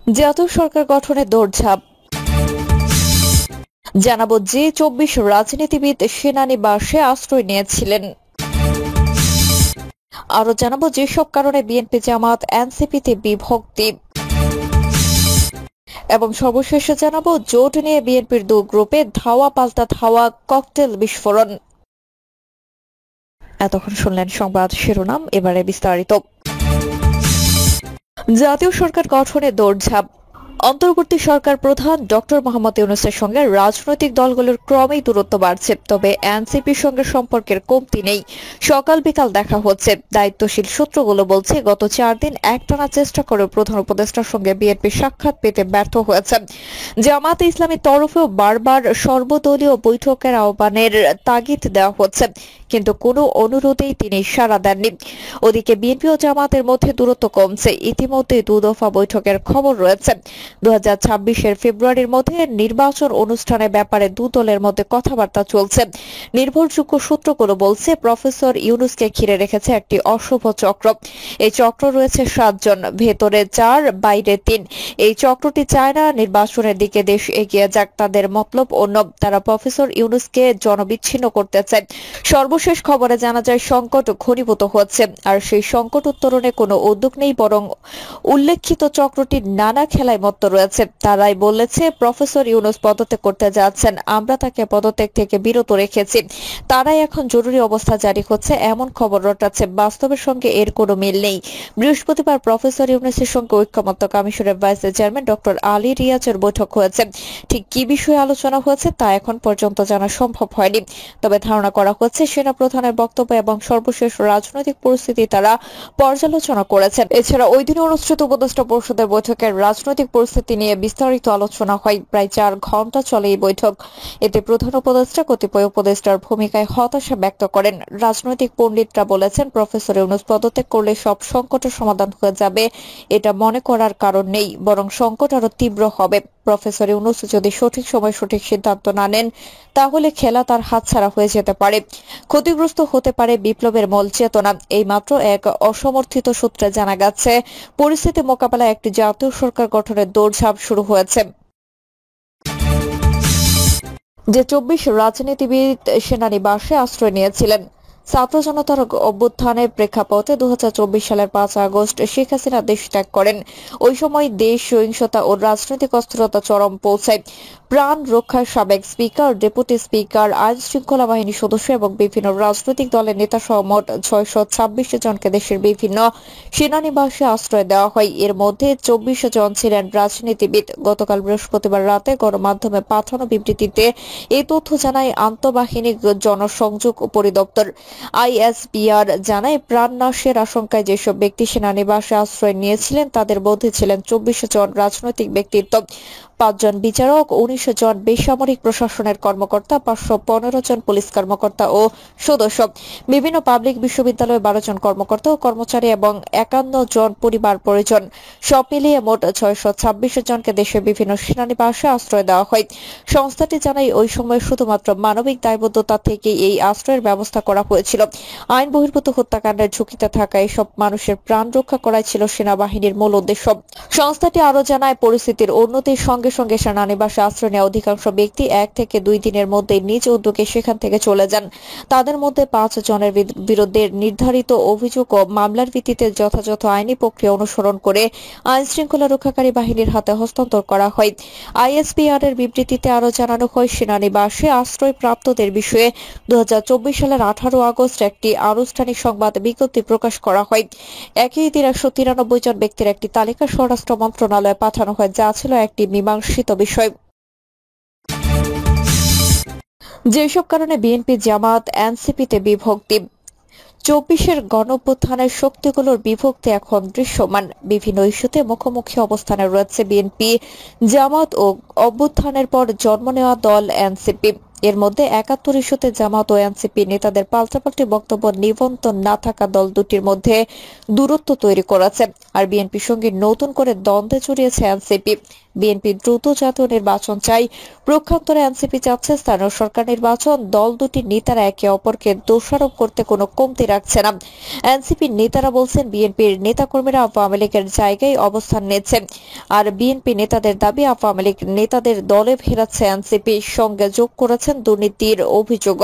জাতীয় সরকার গঠনে দৌড়ঝাঁপ। জানাবো G24 রাজনীতিবিদ সেনানিবাসে আশ্রয় নিয়েছিলেন। আরো জানাবো যেসব কারণে বিএনপি জামাত এনসিপিতে বিভক্তি। এবং সর্বশেষে জানাবো জোট নিয়ে বিএনপির দু গ্রুপে ধাওয়া পাল্টা ধাওয়া, ককটেল বিস্ফোরণ। এতক্ষণ শুনলেন সংবাদ শিরোনাম, এবারে বিস্তারিত। জাতীয় সরকার গঠনে দৌড়ঝাঁপ। অন্তর্বর্তী সরকার প্রধান ডক্টর মোহাম্মদ ইউনূসের সঙ্গে রাজনৈতিক দলগুলোর ক্রমেই দূরত্ব বাড়ছে, তবে এনসিপির সঙ্গে সম্পর্কের কমতি নেই। সকাল বিকাল দেখা হচ্ছে। দায়িত্বশীল সূত্রগুলো বলছে গত 4 দিন একটানা চেষ্টা করে প্রধান উপদেষ্টার সঙ্গে বিএনপি সাক্ষাৎ পেতে ব্যর্থ হয়েছে। জামাতে ইসলামীর তরফেও বারবার সর্বদলীয় বৈঠকের আহ্বানের তাগিদ দেওয়া হচ্ছে, কিন্তু কোনো অনুরোধেই তিনি সাড়া দেননি। ওদিকে বিএনপি ও জামাতের মধ্যে দূরত্ব কমছে। ইতিমধ্যে দুদফা বৈঠকের খবর রয়েছে। 2026-এর ফেব্রুয়ারির মধ্যে নির্বাচন অনুষ্ঠানের ব্যাপারে দু দলের মধ্যে কথাবার্তা চলছে। নির্ভরযোগ্য সূত্রগুলো বলছে প্রফেসর ইউনূসকে ঘিরে রেখেছে একটি অশুভ চক্র। এই চক্র রয়েছে 7 জন, ভেতরে 4, বাইরে 3। এই চক্রটি চায় না নির্বাচনের দিকে দেশ এগিয়ে যাক। তাদের মতলব অন্য। তারা প্রফেসর ইউনূসকে জনবিচ্ছিন্ন করতে চায়। সর্বশেষ খবরে জানা যায় সংকট ঘনীভূত হচ্ছে, আর সেই সংকট উত্তরণে কোনো উদ্যোগ নেই, বরং উল্লেখিত চক্রটি নানা খেলায় মত্ত রয়েছে। তারাই বলেছে প্রফেসর ইউনূস পদত্যাগ করতে যাচ্ছেন, আমরা তাকে পদত্যাগ থেকে বিরত রেখেছি। তারাই এখন জরুরি অবস্থা জারি হচ্ছে এমন খবর রটাচ্ছে। বাস্তবের সঙ্গে এর কোনো মিল নেই। বৃহস্পতিবার প্রফেসর ইউনূসের সঙ্গে ঐক্যমত্য কমিশনের ভাইস চেয়ারম্যান ডক্টর আলী রিয়াজের বৈঠক হয়েছে। ঠিক কি বিষয়ে আলোচনা হয়েছে তা এখন পর্যন্ত জানা সম্ভব হয়নি, তবে ধারণা করা হচ্ছে সেনা প্রধানের বক্তব্য এবং সর্বশেষ রাজনৈতিক পরিস্থিতি তারা পর্যালোচনা করেছেন। এছাড়া ওই দিনে অনুষ্ঠিত উপদেষ্টা পরিষদের বৈঠকের রাজনৈতিক পরিস্থিতি নিয়ে বিস্তারিত আলোচনা হয়। প্রায় 4 ঘণ্টা চলে এই বৈঠক। এতে প্রধান উপদেষ্টা কতিপয় উপদেষ্টার ভূমিকায় হতাশা ব্যক্ত করেন। রাজনৈতিক পণ্ডিতরা বলেছেন প্রফেসর ইউনূস পদত্যাগ করলে সব সংকটের সমাধান হয়ে যাবে, এটা মনে করার কারণ নেই, বরং সংকট আরো তীব্র হবে। প্রফেসর ইউনূস যদি সঠিক সময় সঠিক সিদ্ধান্ত না নেন, তাহলে খেলা তার হাতছাড়া হয়ে যেতে পারে। ক্ষতিগ্রস্ত হতে পারে বিপ্লবের মূল চেতনা। এই মাত্র এক অসমর্থিত সূত্রে জানা গেছে পরিস্থিতি মোকাবেলায় একটি জাতীয় সরকার গঠনের দৌড়ঝাঁপ শুরু হয়েছে। G24 রাজনীতিবিদ সেনানিবাসে আশ্রয় নিয়েছিলেন। ছাত্র জনতার অভ্যুত্থানের প্রেক্ষাপটে 2024 সালের 5 আগস্ট শেখ হাসিনা দেশ ত্যাগ করেন। ওই সময় দেশ সহিংসতা ও রাজনৈতিক অস্থিরতা চরম পৌঁছায়। প্রাণ রক্ষায় সাবেক স্পিকার, ডেপুটি স্পিকার, আইন শৃঙ্খলা বাহিনীর সদস্য এবং বিভিন্ন রাজনৈতিক দলের নেতা সহ মোট 626 জনকে দেশের বিভিন্ন সেনানিবাসে আশ্রয় দেওয়া হয়। এর মধ্যে 24 জন ছিলেন রাজনীতিবিদ। গতকাল বৃহস্পতিবার রাতে গণমাধ্যমে পাঠানো বিবৃতিতে এই তথ্য জানায় আন্তঃবাহিনী জনসংযোগ পরিদপ্তর। আইএসপিআর জানায় প্রাণ নাশের আশঙ্কায় যেসব ব্যক্তি সেনানিবাসে আশ্রয় নিয়েছিলেন তাদের মধ্যে ছিলেন 24 জন রাজনৈতিক ব্যক্তিত্ব, 5 জন বিচারক, 19 জন বেসামরিক প্রশাসনের কর্মকর্তা, 515 জন পুলিশ কর্মকর্তা ও সদস্য, বিভিন্ন পাবলিক বিশ্ববিদ্যালয়ে 12 জন কর্মকর্তা ও কর্মচারী এবং 51 জন পরিবার পরিজন। সব মিলিয়ে মোট 626 জনকে দেশের বিভিন্ন সেনানিবাসে আশ্রয় দেওয়া হয়। সংস্থাটি জানায় ওই সময় শুধুমাত্র মানবিক দায়বদ্ধতা থেকে এই আশ্রয়ের ব্যবস্থা করা হয়েছিল। আইন বহির্ভূত হত্যাকাণ্ডের ঝুঁকিতে থাকা এসব মানুষের প্রাণ রক্ষা করাই ছিল সেনাবাহিনীর মূল উদ্দেশ্য। সংস্থাটি আরো জানায় পরিস্থিতির উন্নতির সঙ্গে সঙ্গে সেনানিবাসে আশ্রয় নেওয়া অধিকাংশ ব্যক্তি 1 থেকে 2 দিনের মধ্যে নিজ উদ্যোগে সেখান থেকে চলে যান। তাদের মধ্যে 5 জনের বিরুদ্ধে নির্ধারিত অভিযোগ ও মামলার ভিত্তিতে যথাযথ আইনি প্রক্রিয়া অনুসরণ করে আইন শৃঙ্খলা রক্ষাকারী বাহিনীর হাতে হস্তান্তর করা হয়। আইএসপিআর এর বিবৃতিতে আরো জানানো হয় সেনানিবাসে আশ্রয় প্রাপ্তদের বিষয়ে 2024 সালের 18 আগস্ট একটি আনুষ্ঠানিক সংবাদ বিজ্ঞপ্তি প্রকাশ করা হয়। একই দিন 193 জন ব্যক্তির একটি তালিকা স্বরাষ্ট্র মন্ত্রণালয়ে পাঠানো হয়, যা ছিল একটি মীমাংসিত বিষয়। যেসব কারণে বিএনপি জামাত এনসিপিতে বিভক্তি। 24-এর গণঅভ্যুত্থানের শক্তিগুলোর বিভক্তি এখন দৃশ্যমান। বিভিন্ন ইস্যুতে মুখোমুখি অবস্থানে রয়েছে বিএনপি, জামাত ও অভ্যুত্থানের পর জন্ম নেওয়া দল এনসিপি। এর মধ্যে ৭১ ইস্যুতে জামাত ও এনসিপি নেতাদের পাল্টাপাল্টি বক্তব্য নিবন্ধন না থাকা দল দুটির মধ্যে দূরত্ব তৈরি করেছে। আর বিএনপির সঙ্গে নতুন করে দ্বন্দ্বে জড়িয়েছে এনসিপি। বিএনপি দ্রুত জাতীয় নির্বাচন চাই, পক্ষান্তরে এনসিপি চাচ্ছে স্থানীয় সরকার নির্বাচন। দল দুটির নেতারা একে অপরকে দোষারোপ করতে কোনো কমতি রাখছে না। এনসিপির নেতারা বলছেন বিএনপির নেতাকর্মীরা আওয়ামী লীগের জায়গায় অবস্থান নিচ্ছে, আর বিএনপি নেতাদের দাবি আওয়ামী লীগ নেতাদের দলে ফেরাচ্ছে এনসিপি। সঙ্গে যোগ করেছেন দুর্নীতির অভিযোগ।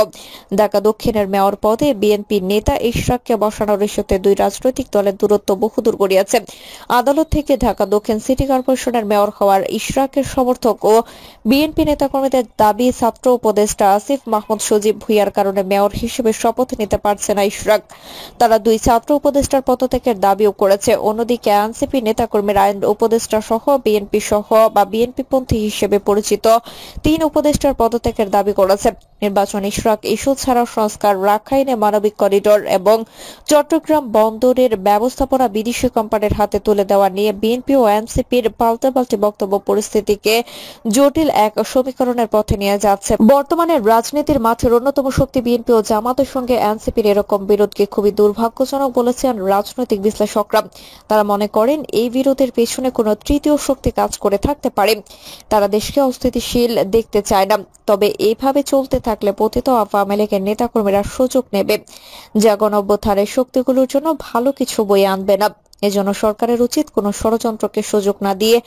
ঢাকা দক্ষিণের মেয়র পদে বিএনপি নেতা ইশরাককে বসানোর ইস্যুতে দুই রাজনৈতিক দলের দূরত্ব বহুদূর গড়িয়েছে। আদালত থেকে ঢাকা দক্ষিণ সিটি কর্পোরেশনের মেয়র হওয়ার ইশরাকের সমর্থক ও বিএনপি নেতাকর্মীদের দাবি ছাত্র উপদেষ্টা আসিফ মাহমুদ সজীব ভুঁইয়ার কারণে মেয়র হিসেবে শপথ নিতে পারছে না ইশরাক। তারা দুই ছাত্র উপদেষ্টার পদত্যাগের দাবিও করেছে। অন্যদিকে এনসিপি নেতাকর্মীরা আইন উপদেষ্টা সহ বিএনপিপন্থী হিসেবে পরিচিত 3 উপদেষ্টার পদত্যাগের দাবি করেছে। নির্বাচন ইশরাক ইস্যু ছাড়াও সংস্কার, রাখাইনে মানবিক করিডোর এবং চট্টগ্রাম বন্দরের ব্যবস্থাপনা বিদেশি কোম্পানির হাতে তুলে দেওয়া নিয়ে বিএনপি ও এনসিপির পাল্টাপাল্টি বক্তব্য পরিস্থিতিকে জটিল এক সমীকরণের পথে নিয়ে যাচ্ছে। বর্তমানে রাজনীতির মাঠের অন্যতম শক্তি বিএনপি ও জামাতের সঙ্গে এনসিপির এরকম বিরোধকে খুবই দুর্ভাগ্যজনক বলেছেন রাজনৈতিক বিশ্লেষকরা। তারা মনে করেন এই বিরোধের পেছনে কোনো তৃতীয় শক্তি কাজ করে থাকতে পারে। তারা দেশকে অস্থিতিশীল দেখতে চায় না। তবে এইভাবে চলতে থাকলে পতিত আওয়ামী লীগের নেতাকর্মীরা সুযোগ নেবে, যা গণঅভ্যুত্থানের শক্তিগুলোর জন্য ভালো কিছু বয়ে আনবে না। এজন্য সরকারের উচিত কোনো ষড়যন্ত্রকে সুযোগ না দিয়ে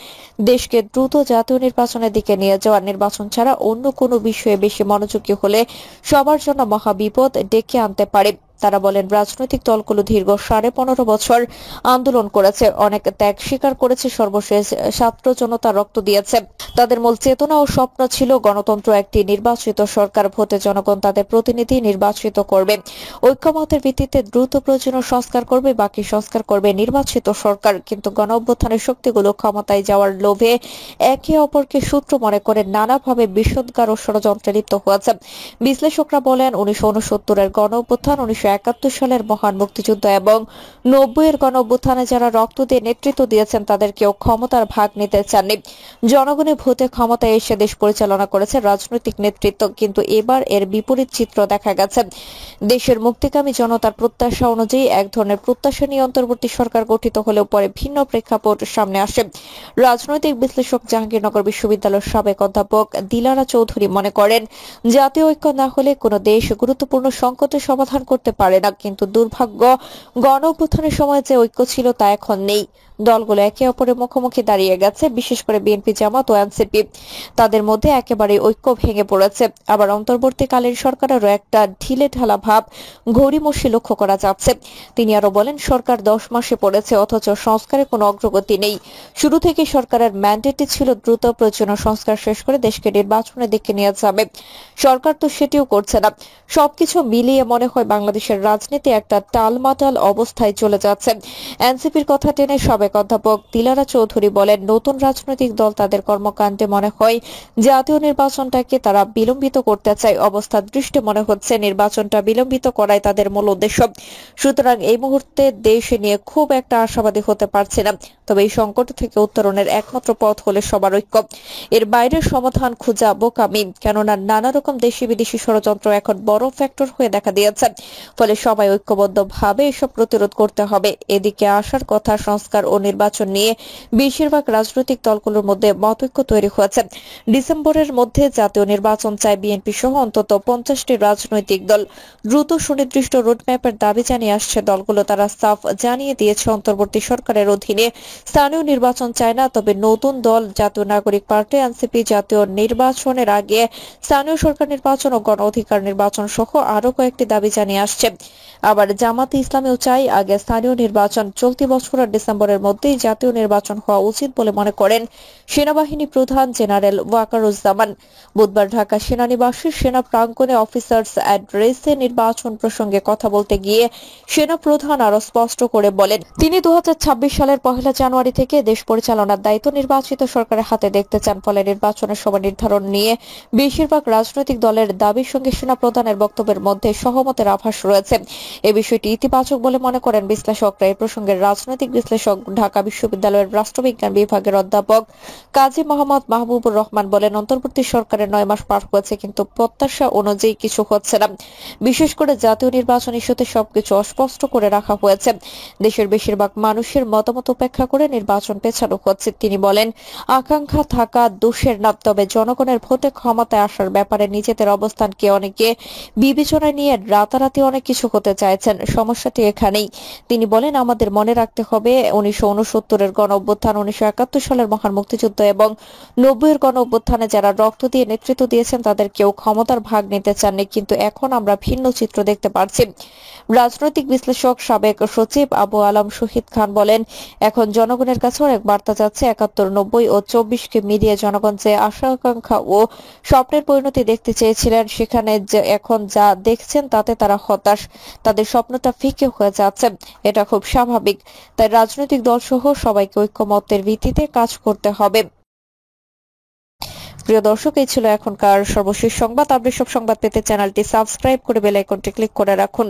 দেশকে দ্রুত জাতীয় নির্বাচনের দিকে নিয়ে যাওয়া। নির্বাচন ছাড়া অন্য কোনো বিষয়ে বেশি মনোযোগী হলে সবার জন্য মহাবিপদ ডেকে আনতে পারে। তারা বলেন রাজনৈতিক দলগুলো দীর্ঘ 15.5 বছর আন্দোলন করেছে, অনেক ত্যাগ স্বীকার করেছে, সর্বশেষ ছাত্র জনতা রক্ত দিয়েছে। তাদের মূল চেতনা ও স্বপ্ন ছিল গণতন্ত্র, একটি নির্বাচিত সরকার। ভোটে জনগণ তাদের প্রতিনিধি নির্বাচিত করবে, ঐক্যমতের ভিত্তিতে দ্রুত প্রয়োজনীয় সংস্কার করবে, বাকি সংস্কার করবে নির্বাচিত সরকার। কিন্তু গণঅভ্যুত্থানের শক্তিগুলো ক্ষমতায় যাওয়ার লোভে একে অপরকে সূত্র মনে করে নানাভাবে বিষোদ্গার ও ষড়যন্ত্রে লিপ্ত হয়েছে। বিশ্লেষকরা বলেন 1969-এর গণঅভ্যুত্থান, 1971 সালের মহান মুক্তিযুদ্ধ এবং 90-এর গণঅভ্যুত্থানে যারা রক্ত দিয়ে নেতৃত্ব দিয়েছেন তাদের কেউ ক্ষমতার ভাগ নিতে চাননি। জনগণের ভোটে ক্ষমতায় এসে দেশ পরিচালনা করেছে রাজনৈতিক নেতৃত্ব। কিন্তু এবার এর বিপরীত চিত্র দেখা গেছে। দেশের মুক্তিকামী জনতার প্রত্যাশা অনুযায়ী এক ধরনের প্রত্যাশা নিয়ে অন্তর্বর্তী সরকার গঠিত হলেও পরে ভিন্ন প্রেক্ষাপট সামনে আসে। রাজনৈতিক বিশ্লেষক জাহাঙ্গীরনগর বিশ্ববিদ্যালয়ের সাবেক অধ্যাপক দিলারা চৌধুরী মনে করেন জাতীয় ঐক্য না হলে কোনো দেশ গুরুত্বপূর্ণ সংকটের সমাধান করতে পারে না। কিন্তু দুর্ভাগ্য, গণঅভ্যুত্থানের সময় যে ঐক্য ছিল তা এখন নেই। দলগুলো একে অপরের মুখোমুখি দাঁড়িয়ে গেছে, বিশেষ করে বিএনপি, জামাত ও এনসিপি। তাদের মধ্যে একেবারে ঐক্য ভেঙে পড়েছে। আবার অন্তর্বর্তীকালীন সরকারেরও একটা ঢিলে ঢালা ভাব ঘড়িমসি লক্ষ্য করা যাচ্ছে। তিনি আরো বলেন সরকার 10 মাসে পড়েছে, অথচ সংস্কারে কোনো অগ্রগতি নেই। শুরু থেকে সরকারের ম্যান্ডেটই ছিল দ্রুত প্রয়োজনীয় সংস্কার শেষ করে দেশকে নির্বাচনের দিকে নিয়ে যাবে। সরকার তো সেটিও করছে না। সবকিছু মিলিয়ে মনে হয় বাংলাদেশের রাজনীতি একটা টালমাটাল অবস্থায় চলে যাচ্ছে। এনসিপির কথা টেনে সাবেক অধ্যাপক দিলারা চৌধুরী বলেন নতুন রাজনৈতিক দল তাদের কর্মকাণ্ডে মনে হয় জাতীয় নির্বাচনটাকে তারা বিলম্বিত করতে চায়। অবস্থার দৃষ্টি মনে হচ্ছে নির্বাচনটা বিলম্বিত করাই তাদের মূল উদ্দেশ্য। সুতরাং এই মুহূর্তে দেশ নিয়ে খুব একটা আশাবাদী হতে পারছে না। তবে এই সংকট থেকে উত্তরণের একমাত্র পথ হলে সবার ঐক্য। এর বাইরে সমাধান খোঁজা বোকামি, কেননা নানা রকম দেশি বিদেশি ষড়যন্ত্র এখন বড় ফ্যাক্টর হয়ে দেখা দিয়েছে। ফলে সবাই ঐক্যবদ্ধভাবে এসব প্রতিরোধ করতে হবে। এদিকে আসার কথা সংস্কার ও নির্বাচন নিয়ে বেশিরভাগ রাজনৈতিক দলগুলোর মধ্যে মতৈক্য তৈরি হয়েছে। ডিসেম্বরের মধ্যে জাতীয় নির্বাচন চায় বিএনপি সহ অন্তত 50টি রাজনৈতিক দল। দ্রুত সুনির্দিষ্ট রোডম্যাপের দাবি জানিয়ে আসছে দলগুলো। তারা সাফ জানিয়ে দিয়েছে অন্তর্বর্তী সরকারের অধীনে স্থানীয় নির্বাচন চায় না। তবে নতুন দল জাতীয় নাগরিক পার্টি, এনসিপি জাতীয় নির্বাচনের আগে স্থানীয় সরকার নির্বাচন ও গণ অধিকার নির্বাচন সহ আরো কয়েকটি দাবি জানিয়ে আসছে। আবার জামাতে ইসলামেও চাই আগে স্থানীয় নির্বাচন। চলতি বছরের ডিসেম্বরের মধ্যেই জাতীয় নির্বাচন হওয়া উচিত বলে মনে করেন সেনাবাহিনী প্রধান জেনারেল ওয়াকারুজ্জামান। বুধবার ঢাকা সেনানিবাসের সেনা প্রাঙ্গণে অফিসার্স অ্যাড্রেসে নির্বাচন প্রসঙ্গে কথা বলতে গিয়ে সেনা প্রধান আরো স্পষ্ট করে বলেন তিনি 2026 সালের 1 জানুয়ারি থেকে দেশ পরিচালনার দায়িত্ব নির্বাচিত সরকারের হাতে দেখতে চান। ফলে নির্বাচনের সময় নির্ধারণ নিয়ে বেশিরভাগ রাজনৈতিক দলের দাবির সঙ্গে সেনা প্রধানের বক্তব্যের মধ্যে সহমতের আভাস রয়েছে। রয়েছে। এ বিষয়টি ইতিবাচক বলে মনে করেন বিশ্লেষকরা। এই প্রসঙ্গে রাজনৈতিক বিশ্লেষক ঢাকা বিশ্ববিদ্যালয়ের রাষ্ট্রবিজ্ঞান বিভাগের অধ্যাপক কাজী মোহাম্মদ মাহবুবুর রহমান বলেন, অন্তর্বর্তী সরকারের 9 মাস পার হয়েছে, কিন্তু প্রত্যাশা অনুযায়ী কিছু হচ্ছে না। বিশেষ করে জাতীয় নির্বাচন ইস্যুতে সবকিছু অস্পষ্ট করে রাখা হয়েছে। দেশের বেশিরভাগ মানুষের মতামত উপেক্ষা করে নির্বাচন পেছানো হচ্ছে। তিনি বলেন, আকাঙ্ক্ষা থাকা দোষের না, তবে জনগণের ভোটে ক্ষমতায় আসার ব্যাপারে নিজেদের অবস্থানকে অনেকে বিবেচনায় নিয়ে রাতারাতি অনেক কিছু হতে চাইছেন। সমস্যাটি এখানেই। তিনি বলেন, আমাদের মনে রাখতে হবে 1969-এর গণ অভ্যুত্থান, 1971 সালের মহান মুক্তিযুদ্ধ এবং 90-এর গণ অভ্যুত্থানে যারা রক্ত দিয়ে নেতৃত্ব দিয়েছেন তাদের কেউ ক্ষমতার ভাগ নিতে চাননি, কিন্তু এখন আমরা ভিন্ন চিত্র দেখতে পাচ্ছি। রাজনৈতিক বিশ্লেষক সাবেক সচিব আবু আলম শহীদ খান বলেন, এখন জনগণের কাছে অনেক বার্তা যাচ্ছে। 71, 90 ও 24-কে মিলিয়ে জনগণ যে আশা আকাঙ্ক্ষা ও স্বপ্নের পরিণতি দেখতে চেয়েছিলেন, সেখানে এখন যা দেখছেন তাতে তারা হতাশ। তাদের স্বপ্নটা ফিকে হয়ে যাচ্ছে। এটা খুব স্বাভাবিক। তাই রাজনৈতিক দল সহ সবাইকে ঐক্যমত্যের ভিত্তিতে কাজ করতে হবে। প্রিয় দর্শক, এই ছিল এখনকার সর্বশেষ সংবাদ। আপনি সব সংবাদ পেতে চ্যানেলটি সাবস্ক্রাইব করে বেল আইকনটি ক্লিক করে রাখুন।